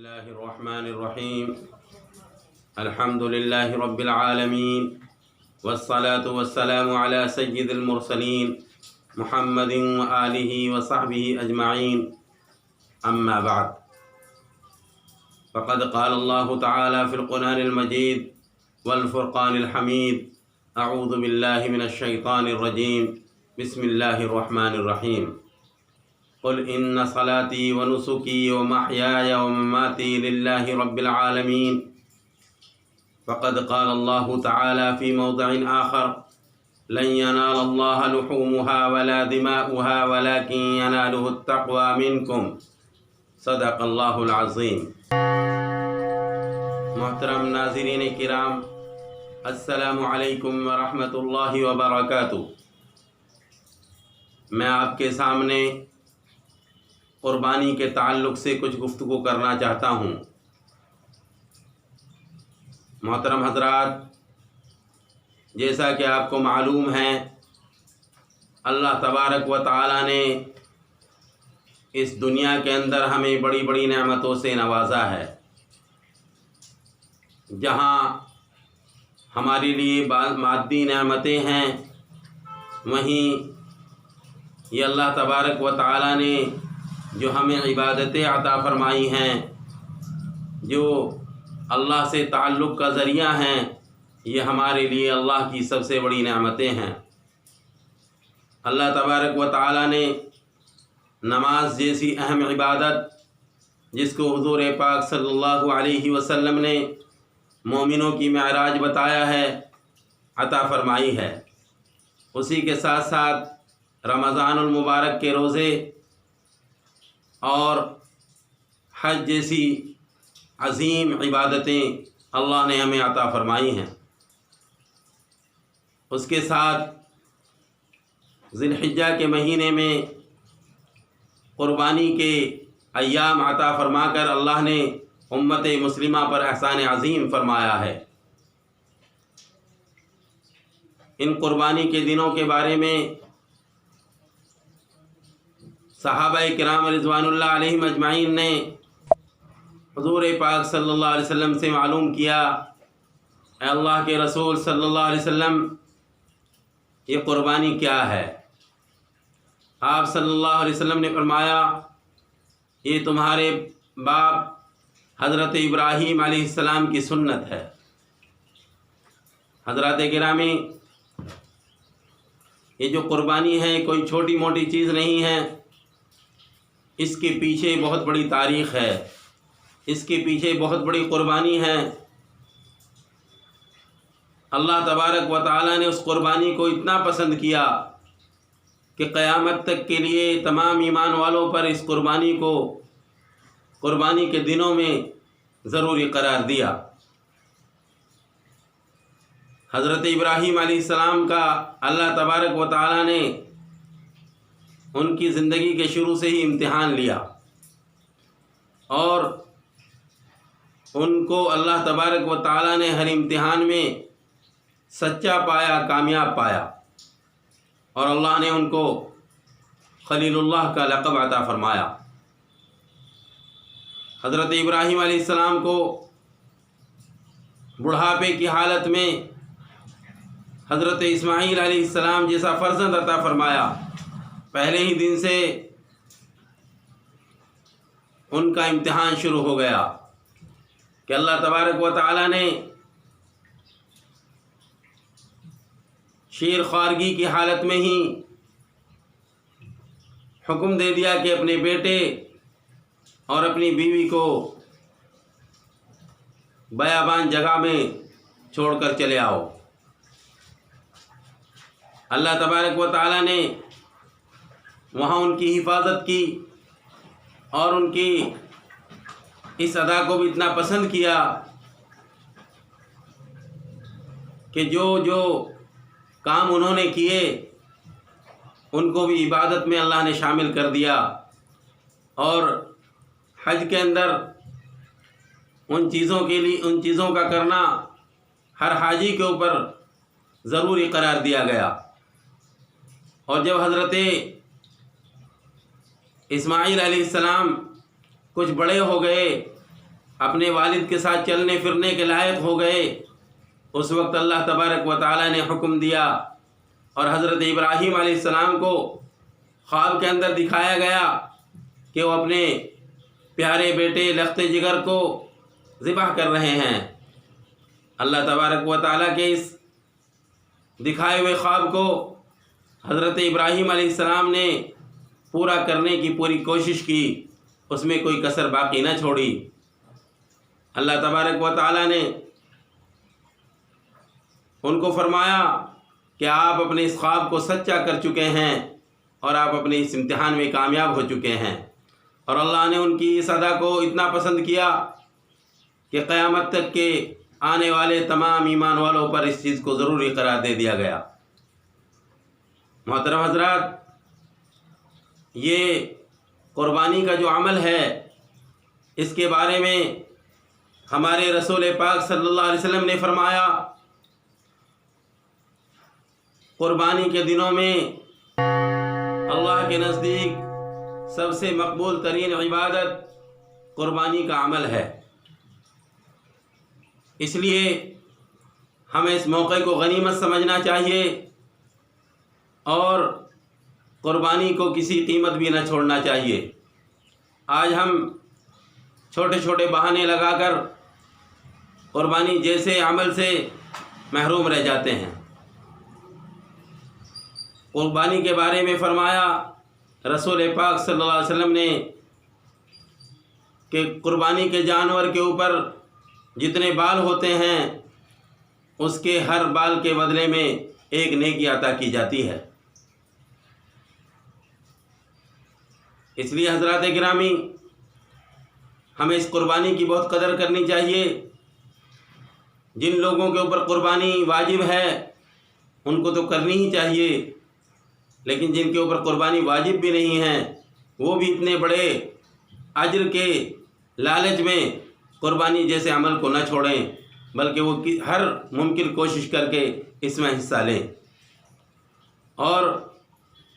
الله الرحمن الرحيم. الحمد لله رب العالمين، والصلاة والسلام على سيد المرسلين محمد وآله وصحبه أجمعين. أما بعد، فقد قال الله تعالى في القرآن المجيد والفرقان الحميد: أعوذ بالله من الشيطان الرجيم، بسم الله الرحمن الرحيم. قل إن صلاتي ونسكي ومحياي ومماتي لله رب العالمين. فقد قال الله تعالى في موضع آخر: لن ينال الله لحومها ولا دماؤها ولكن يناله التقوى منكم. صدق اللہ العظیم. محترم ناظرین کرام، السلام علیکم ورحمۃ اللہ وبرکاتہ. میں آپ کے سامنے قربانی کے تعلق سے کچھ گفتگو کرنا چاہتا ہوں. محترم حضرات، جیسا کہ آپ کو معلوم ہے، اللہ تبارک و تعالی نے اس دنیا کے اندر ہمیں بڑی بڑی نعمتوں سے نوازا ہے. جہاں ہمارے لیے مادی نعمتیں ہیں، وہیں یہ اللہ تبارک و تعالی نے جو ہمیں عبادتیں عطا فرمائی ہیں، جو اللہ سے تعلق کا ذریعہ ہیں، یہ ہمارے لیے اللہ کی سب سے بڑی نعمتیں ہیں. اللہ تبارک و تعالی نے نماز جیسی اہم عبادت، جس کو حضور پاک صلی اللہ علیہ وسلم نے مومنوں کی معراج بتایا ہے، عطا فرمائی ہے. اسی کے ساتھ ساتھ رمضان المبارک کے روزے اور حج جیسی عظیم عبادتیں اللہ نے ہمیں عطا فرمائی ہیں. اس کے ساتھ ذی الحجہ کے مہینے میں قربانی کے ایام عطا فرما کر اللہ نے امت مسلمہ پر احسان عظیم فرمایا ہے. ان قربانی کے دنوں کے بارے میں صحابہ کرام رضوان اللہ علیہم اجمعین نے حضور پاک صلی اللہ علیہ وسلم سے معلوم کیا: اے اللہ کے رسول صلی اللہ علیہ وسلم، یہ قربانی کیا ہے؟ آپ صلی اللہ علیہ وسلم نے فرمایا: یہ تمہارے باپ حضرت ابراہیم علیہ السلام کی سنت ہے. حضرات گرامی، یہ جو قربانی ہے کوئی چھوٹی موٹی چیز نہیں ہے. اس کے پیچھے بہت بڑی تاریخ ہے، اس کے پیچھے بہت بڑی قربانی ہے. اللہ تبارک و تعالی نے اس قربانی کو اتنا پسند کیا کہ قیامت تک کے لیے تمام ایمان والوں پر اس قربانی کو قربانی کے دنوں میں ضروری قرار دیا. حضرت ابراہیم علیہ السلام کا اللہ تبارک و تعالی نے ان کی زندگی کے شروع سے ہی امتحان لیا، اور ان کو اللہ تبارک و تعالی نے ہر امتحان میں سچا پایا، کامیاب پایا، اور اللہ نے ان کو خلیل اللہ کا لقب عطا فرمایا. حضرت ابراہیم علیہ السلام کو بڑھاپے کی حالت میں حضرت اسماعیل علیہ السلام جیسا فرزند عطا فرمایا. پہلے ہی دن سے ان کا امتحان شروع ہو گیا کہ اللہ تبارک و تعالی نے شیر خوارگی کی حالت میں ہی حکم دے دیا کہ اپنے بیٹے اور اپنی بیوی کو بیابان جگہ میں چھوڑ کر چلے آؤ. اللہ تبارک و تعالی نے وہاں ان کی حفاظت کی، اور ان کی اس ادا کو بھی اتنا پسند کیا کہ جو جو کام انہوں نے کیے ان کو بھی عبادت میں اللہ نے شامل کر دیا. اور حج کے اندر ان چیزوں کا کرنا ہر حاجی کے اوپر ضروری قرار دیا گیا. اور جب حضرت اسماعیل علیہ السلام کچھ بڑے ہو گئے اپنے والد کے ساتھ چلنے پھرنے کے لائق ہو گئے، اس وقت اللہ تبارک و تعالیٰ نے حکم دیا اور حضرت ابراہیم علیہ السلام کو خواب کے اندر دکھایا گیا کہ وہ اپنے پیارے بیٹے لخت جگر کو ذبح کر رہے ہیں۔ اللہ تبارک و تعالیٰ کے اس دکھائے ہوئے خواب کو حضرت ابراہیم علیہ السلام نے پورا کرنے کی پوری کوشش کی، اس میں کوئی کسر باقی نہ چھوڑی۔ اللہ تبارک و تعالیٰ نے ان کو فرمایا کہ آپ اپنے اس خواب کو سچا کر چکے ہیں اور آپ اپنے اس امتحان میں کامیاب ہو چکے ہیں، اور اللہ نے ان کی اس ادا کو اتنا پسند کیا کہ قیامت تک کے آنے والے تمام ایمان والوں پر اس چیز کو ضروری قرار دے دیا گیا۔ محترم حضرات، یہ قربانی کا جو عمل ہے اس کے بارے میں ہمارے رسول پاک صلی اللہ علیہ وسلم نے فرمایا، قربانی کے دنوں میں اللہ کے نزدیک سب سے مقبول ترین عبادت قربانی کا عمل ہے۔ اس لیے ہمیں اس موقع کو غنیمت سمجھنا چاہیے اور قربانی کو کسی قیمت بھی نہ چھوڑنا چاہیے۔ آج ہم چھوٹے چھوٹے بہانے لگا کر قربانی جیسے عمل سے محروم رہ جاتے ہیں۔ قربانی کے بارے میں فرمایا رسول پاک صلی اللہ علیہ وسلم نے کہ قربانی کے جانور کے اوپر جتنے بال ہوتے ہیں اس کے ہر بال کے بدلے میں ایک نیکی عطا کی جاتی ہے۔ اس لیے حضرات گرامی، ہمیں اس قربانی کی بہت قدر کرنی چاہیے۔ جن لوگوں کے اوپر قربانی واجب ہے ان کو تو کرنی ہی چاہیے، لیکن جن کے اوپر قربانی واجب بھی نہیں ہے وہ بھی اتنے بڑے اجر کے لالچ میں قربانی جیسے عمل کو نہ چھوڑیں، بلکہ وہ ہر ممکن کوشش کر کے اس میں حصہ لیں۔ اور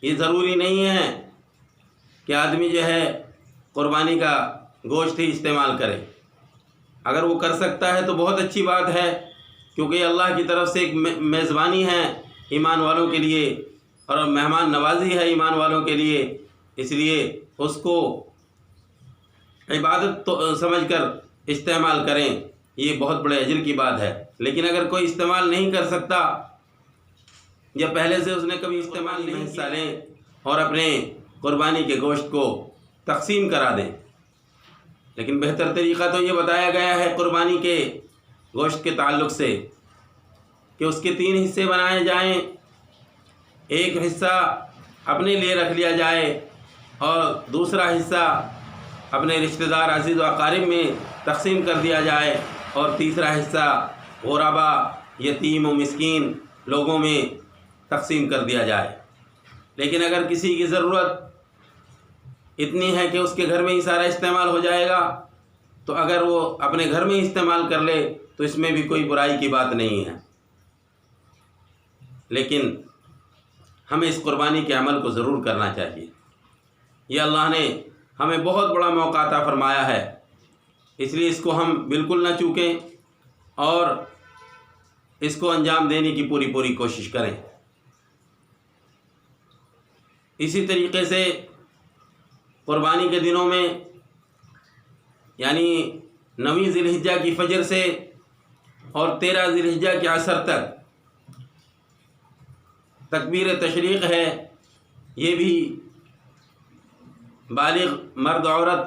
یہ ضروری نہیں ہے کہ آدمی جو ہے قربانی کا گوشت ہی استعمال کرے۔ اگر وہ کر سکتا ہے تو بہت اچھی بات ہے، کیونکہ اللہ کی طرف سے ایک میزبانی ہے ایمان والوں کے لیے اور مہمان نوازی ہے ایمان والوں کے لیے، اس لیے اس کو عبادت تو سمجھ کر استعمال کریں، یہ بہت بڑے اجر کی بات ہے۔ لیکن اگر کوئی استعمال نہیں کر سکتا یا پہلے سے اس نے کبھی استعمال نہیں حصہ لیں اور اپنے قربانی کے گوشت کو تقسیم کرا دیں۔ لیکن بہتر طریقہ تو یہ بتایا گیا ہے قربانی کے گوشت کے تعلق سے کہ اس کے 3 حصے بنائے جائیں، ایک حصہ اپنے لیے رکھ لیا جائے اور دوسرا حصہ اپنے رشتہ دار عزیز و اقارب میں تقسیم کر دیا جائے اور تیسرا حصہ غربا، یتیم و مسکین لوگوں میں تقسیم کر دیا جائے۔ لیکن اگر کسی کی ضرورت اتنی ہے کہ اس کے گھر میں ہی سارا استعمال ہو جائے گا تو اگر وہ اپنے گھر میں ہی استعمال کر لے تو اس میں بھی کوئی برائی کی بات نہیں ہے۔ لیکن ہمیں اس قربانی کے عمل کو ضرور کرنا چاہیے۔ یہ اللہ نے ہمیں بہت بڑا موقع عطا فرمایا ہے، اس لیے اس کو ہم بالکل نہ چوکیں اور اس کو انجام دینے کی پوری کوشش کریں۔ اسی طریقے سے قربانی کے دنوں میں یعنی 9 ذی الحجہ کی فجر سے اور 13 ذی الحجہ کے عصر تک تکبیر تشریق ہے، یہ بھی بالغ مرد عورت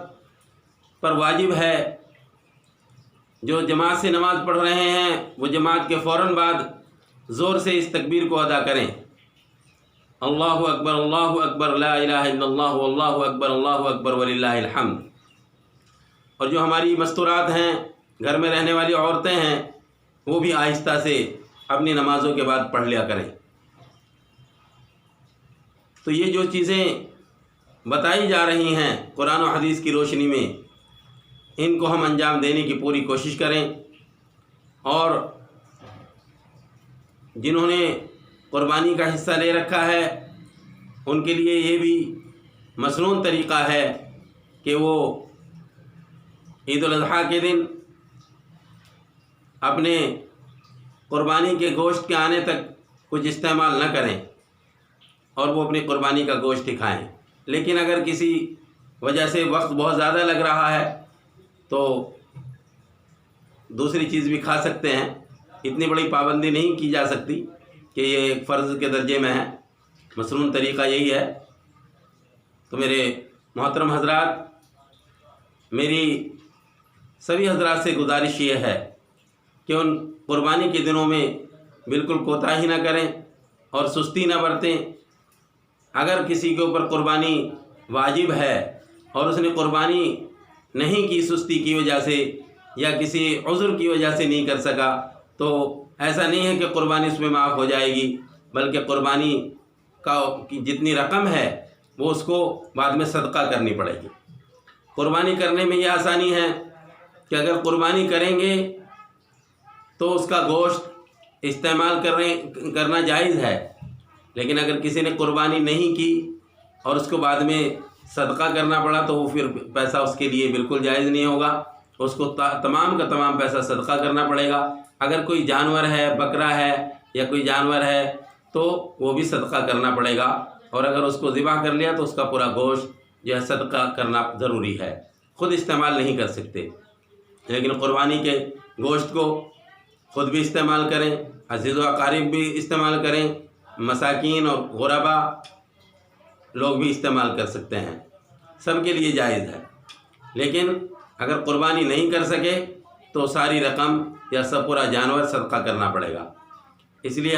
پر واجب ہے۔ جو جماعت سے نماز پڑھ رہے ہیں وہ جماعت کے فوراً بعد زور سے اس تکبیر کو ادا کریں، اللہ اکبر اللہ اکبر لا الہ الا اللہ واللہ اکبر اللہ اکبر وللہ الحمد۔ اور جو ہماری مستورات ہیں، گھر میں رہنے والی عورتیں ہیں، وہ بھی آہستہ سے اپنی نمازوں کے بعد پڑھ لیا کریں۔ تو یہ جو چیزیں بتائی جا رہی ہیں قرآن و حدیث کی روشنی میں، ان کو ہم انجام دینے کی پوری کوشش کریں، اور جنہوں نے قربانی کا حصہ لے رکھا ہے ان کے لیے یہ بھی مسنون طریقہ ہے کہ وہ عید الاضحیٰ کے دن اپنے قربانی کے گوشت کے آنے تک کچھ استعمال نہ کریں اور وہ اپنی قربانی کا گوشت ہی کھائیں۔ لیکن اگر کسی وجہ سے وقت بہت زیادہ لگ رہا ہے تو دوسری چیز بھی کھا سکتے ہیں، اتنی بڑی پابندی نہیں کی جا سکتی کہ یہ ایک فرض کے درجے میں ہے، مسنون طریقہ یہی ہے۔ تو میرے محترم حضرات، میری سبھی حضرات سے گزارش یہ ہے کہ ان قربانی کے دنوں میں بالکل کوتاہی نہ کریں اور سستی نہ برتیں۔ اگر کسی کے اوپر قربانی واجب ہے اور اس نے قربانی نہیں کی سستی کی وجہ سے یا کسی عذر کی وجہ سے نہیں کر سکا، تو ایسا نہیں ہے کہ قربانی اس میں معاف ہو جائے گی، بلکہ قربانی کی جتنی رقم ہے وہ اس کو بعد میں صدقہ کرنی پڑے گی۔ قربانی کرنے میں یہ آسانی ہے کہ اگر قربانی کریں گے تو اس کا گوشت استعمال کرنا جائز ہے، لیکن اگر کسی نے قربانی نہیں کی اور اس کو بعد میں صدقہ کرنا پڑا تو وہ پھر پیسہ اس کے لیے بالکل جائز نہیں ہوگا، اس کو تمام کا تمام پیسہ صدقہ کرنا پڑے گا۔ اگر کوئی جانور ہے، بکرا ہے یا کوئی جانور ہے تو وہ بھی صدقہ کرنا پڑے گا، اور اگر اس کو ذبح کر لیا تو اس کا پورا گوشت جو ہے صدقہ کرنا ضروری ہے، خود استعمال نہیں کر سکتے۔ لیکن قربانی کے گوشت کو خود بھی استعمال کریں، عزیز و اقارب بھی استعمال کریں، مساکین اور غربا لوگ بھی استعمال کر سکتے ہیں، سب کے لیے جائز ہے۔ لیکن اگر قربانی نہیں کر سکے تو ساری رقم یا سب پورا جانور صدقہ کرنا پڑے گا۔ اس لیے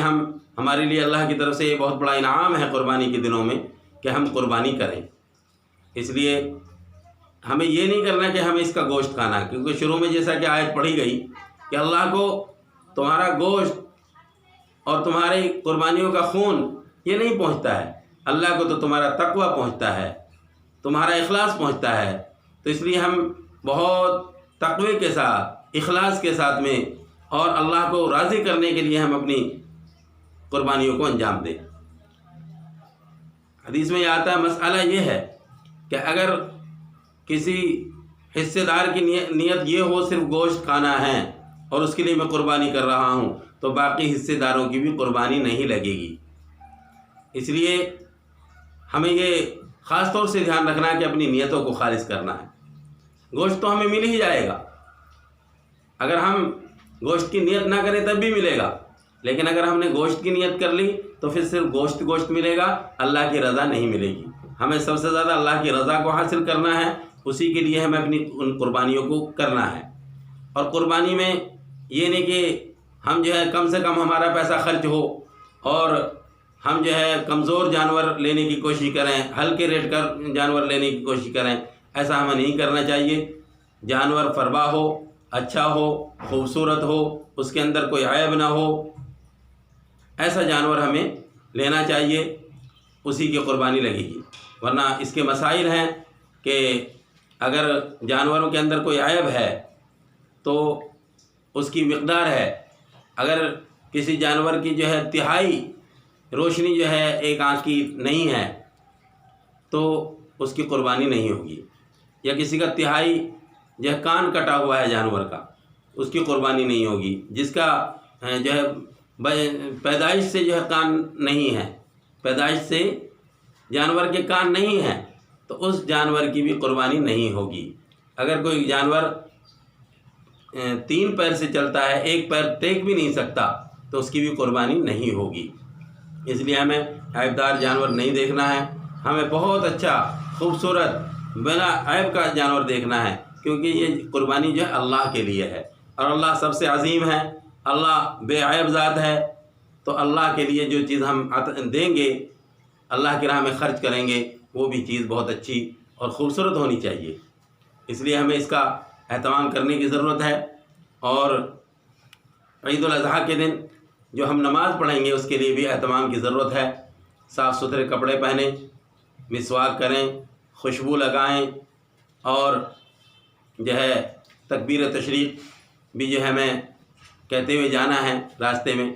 ہمارے لیے اللہ کی طرف سے یہ بہت بڑا انعام ہے قربانی کے دنوں میں کہ ہم قربانی کریں۔ اس لیے ہمیں یہ نہیں کرنا کہ ہمیں اس کا گوشت کھانا، کیونکہ شروع میں جیسا کہ آیت پڑھی گئی کہ اللہ کو تمہارا گوشت اور تمہاری قربانیوں کا خون یہ نہیں پہنچتا ہے، اللہ کو تو تمہارا تقوی پہنچتا ہے، تمہارا اخلاص پہنچتا ہے۔ تو اس لیے ہم بہت تقوی کے ساتھ، اخلاص کے ساتھ میں اور اللہ کو راضی کرنے کے لیے ہم اپنی قربانیوں کو انجام دیں۔ حدیث میں یہ آتا ہے، مسئلہ یہ ہے کہ اگر کسی حصے دار کی نیت یہ ہو صرف گوشت کھانا ہے اور اس کے لیے میں قربانی کر رہا ہوں، تو باقی حصے داروں کی بھی قربانی نہیں لگے گی۔ اس لیے ہمیں یہ خاص طور سے دھیان رکھنا ہے کہ اپنی نیتوں کو خالص کرنا ہے۔ گوشت تو ہمیں مل ہی جائے گا، اگر ہم گوشت کی نیت نہ کریں تب بھی ملے گا، لیکن اگر ہم نے گوشت کی نیت کر لی تو پھر صرف گوشت ملے گا، اللہ کی رضا نہیں ملے گی۔ ہمیں سب سے زیادہ اللہ کی رضا کو حاصل کرنا ہے، اسی کے لیے ہمیں اپنی ان قربانیوں کو کرنا ہے۔ اور قربانی میں یہ نہیں کہ ہم جو ہے کم سے کم ہمارا پیسہ خرچ ہو اور ہم جو ہے کمزور جانور لینے کی کوشش کریں، ہلکے ریٹ کا جانور لینے کی کوشش کریں، ایسا ہمیں نہیں کرنا چاہیے۔ جانور فربا ہو، اچھا ہو، خوبصورت ہو، اس کے اندر کوئی عیب نہ ہو، ایسا جانور ہمیں لینا چاہیے، اسی کی قربانی لگے گی۔ ورنہ اس کے مسائل ہیں کہ اگر جانوروں کے اندر کوئی عیب ہے تو اس کی مقدار ہے، اگر کسی جانور کی جو ہے تہائی روشنی جو ہے ایک آنکھ کی نہیں ہے تو اس کی قربانی نہیں ہوگی، یا کسی کا تہائی جو ہے کان کٹا ہوا ہے جانور کا، اس کی قربانی نہیں ہوگی۔ جس کا جو ہے پیدائش سے جو ہے کان نہیں ہے، پیدائش سے جانور کے کان نہیں ہیں، تو اس جانور کی بھی قربانی نہیں ہوگی۔ اگر کوئی جانور 3 پیر سے چلتا ہے، 1 پیر ٹیک بھی نہیں سکتا، تو اس کی بھی قربانی نہیں ہوگی۔ اس لیے ہمیں عیبدار جانور نہیں دیکھنا ہے، ہمیں بہت اچھا خوبصورت بلا عیب کا جانور دیکھنا ہے، کیونکہ یہ قربانی جو ہے اللہ کے لیے ہے، اور اللہ سب سے عظیم ہے، اللہ بے عیب ذات ہے۔ تو اللہ کے لیے جو چیز ہم دیں گے، اللہ کی راہ میں خرچ کریں گے، وہ بھی چیز بہت اچھی اور خوبصورت ہونی چاہیے۔ اس لیے ہمیں اس کا اہتمام کرنے کی ضرورت ہے۔ اور عید الاضحیٰ کے دن جو ہم نماز پڑھیں گے اس کے لیے بھی اہتمام کی ضرورت ہے۔ صاف ستھرے کپڑے پہنیں، مسواک کریں، خوشبو لگائیں، اور جو ہے تکبیر تشریق بھی جو ہے ہمیں کہتے ہوئے جانا ہے راستے میں،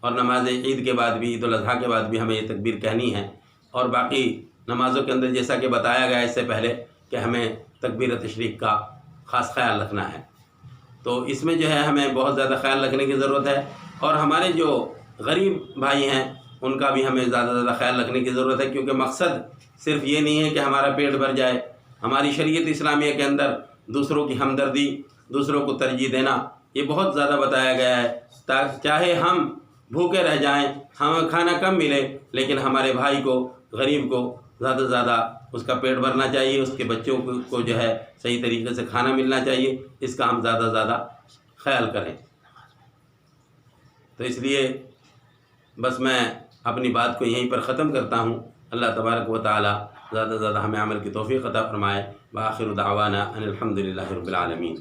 اور نماز عید کے بعد بھی، عید الاضحیٰ کے بعد بھی ہمیں یہ تکبیر کہنی ہے۔ اور باقی نمازوں کے اندر جیسا کہ بتایا گیا اس سے پہلے کہ ہمیں تکبیر تشریق کا خاص خیال رکھنا ہے۔ تو اس میں جو ہے ہمیں بہت زیادہ خیال رکھنے کی ضرورت ہے، اور ہمارے جو غریب بھائی ہیں ان کا بھی ہمیں زیادہ سے زیادہ خیال رکھنے کی ضرورت ہے، کیونکہ مقصد صرف یہ نہیں ہے کہ ہمارا پیٹ بھر جائے۔ ہماری شریعت اسلامیہ کے اندر دوسروں کی ہمدردی، دوسروں کو ترجیح دینا یہ بہت زیادہ بتایا گیا ہے، چاہے ہم بھوکے رہ جائیں، ہمیں کھانا کم ملے، لیکن ہمارے بھائی کو، غریب کو زیادہ سے زیادہ اس کا پیٹ بھرنا چاہیے، اس کے بچوں کو جو ہے صحیح طریقے سے کھانا ملنا چاہیے، اس کا ہم زیادہ سے زیادہ خیال کریں۔ تو اس لیے بس میں اپنی بات کو یہیں پر ختم کرتا ہوں۔ اللہ تبارک و تعالی زیادہ سے زیادہ ہمیں عمل کی توفیق عطا فرمائے۔ وآخر دعوانا ان الحمد للہ رب العالمین۔